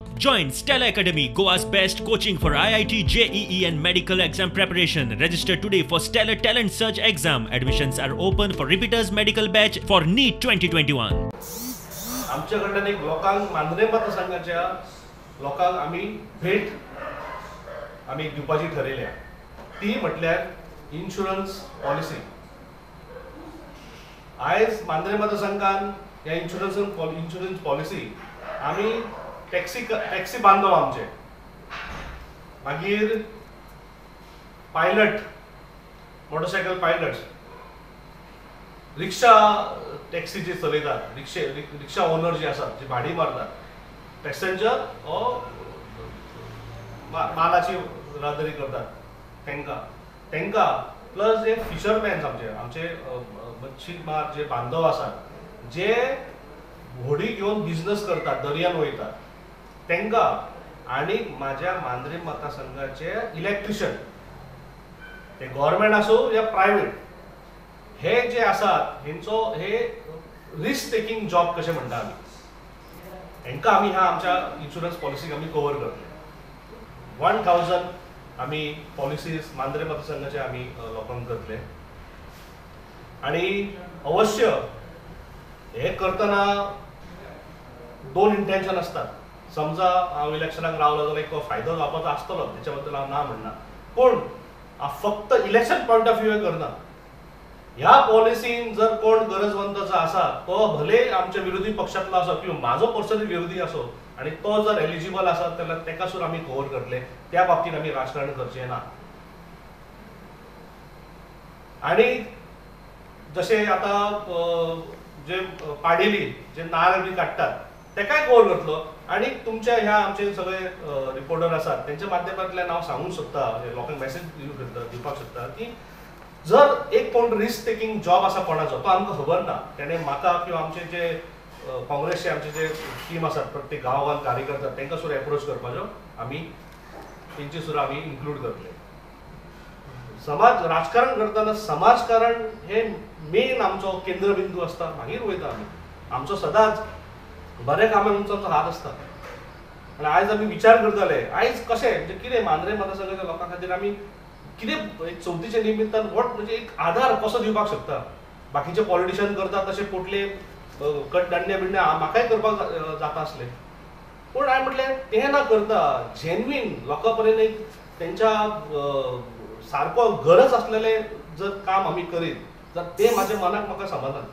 Join Stella Academy, Goa's best coaching for IIT, JEE and medical exam preparation. Register today for Stellar Talent Search exam. Admissions are open for repeaters medical batch for NEET 2021. आमच्याकडून एक लोकांक मांद्रे मतदारसंघाच्या लोकांक आम्ही भेट दिवपाची ठरयल्या ती म्हटल्यार इन्शुरन्स पॉलिसी. आयज मांद्रे मतदारसंघान ह्या इन्शुरन्स पॉलिसी आम्ही टॅक्सी बांधव आमचे मागीर pilot motorcycle pilot rickshaw taxi जे चलयतात रिक्षा ओनर जे आसात जे भाडी मारतात पॅसेंजर ओ मालाची रादरी करतात तेंका प्लस जे फिशरमॅन्स आमचे मच्छीमार जे बांधव आसात जे व्हडी घेवन बिझनेस करतात दर्यान वयतात तेंका आणि माझ्या मांद्रे मतदारसंघाचे इलेक्ट्रिशियन ते गव्हर्नमेंट असो या प्रायव्हेट हे जे आसात हेंचो हे रिस्क टेकिंग जॉब कशें म्हणटा आमी हेंका आमी ह्या आमच्या इन्शुरन्स पॉलिसीक आमी कवर करतले. 1000 आमी पॉलिसीज मांद्रे मतदारसंघाचे आमी लोकांक करतले आणि अवश्य हे करतना 2 इंटेन्शन असतात. समजा हांव इलेक्शनाक रावलो जाल्यार एक फायदो जावपाचो आसतलो तेच्या बद्दल हांव ना म्हणना पूण हांव फक्त इलेक्शन पॉयंट ऑफ व्यू करना. ह्या पॉलिसीन जर कोण गरजवंत जो आसा तो भले आमच्या विरोधी पक्षातलो आसो किंवा म्हाजो पर्सनली विरोधी असो आणि तो जर एलिजिबल आसा जाल्यार तेका सुद्दां आमी कवर करतले. त्या बाबतीत आमी राजकारण करचें ना. आणि जशे आता जे पाडेली जे नारळ बी काडटात तेकाय कवर करतलो आणि तुमच्या ह्या आमचे सगळे रिपोर्टर आसात त्यांच्या माध्यमांतल्यान हांव सांगूंक सोदता लोकांक मेसेज दिवपाक सोदता की जर एक कोण रिस्क टेकिंग जॉब आसा कोणाचो तो आमकां खबर ना तेणे म्हाका किंवा आमचे जे काँग्रेसचे आमचे जे टीम आसात प्रत्येक गांवांत कार्यकर्ता तांकां सुद्दां एप्रोच करपाचो आमी तेंची सुद्दां आमी इन्क्लूड करतले. समाज राजकारण करतना समाजकारण हे मेन आमचो केंद्रबिंदू आसता मागीर वयता आमी. आमचो सदांच बरे कामांचो आमचो हात आसता आनी आयज आमी विचार करतले आयज कशें म्हणजे कितें मांद्रे मतदारसंघाच्या लोकां खातीर आमी कितें एक चवथीच्या निमित्तान म्हणजे एक आधार कसो दिवपाक शकता. बाकीचे पॉलिटिशियन करतात तशे पोटले कडदांडे बिंडे म्हाकाय करपाक जाता आसले पूण हांवें म्हटलें तें ना करता जेन्युइन लोकां पर्यंत एक तेंच्या सारको गरज असलेले जर काम आमी करीत तर ते म्हाज्या मनाक म्हाका समाधान.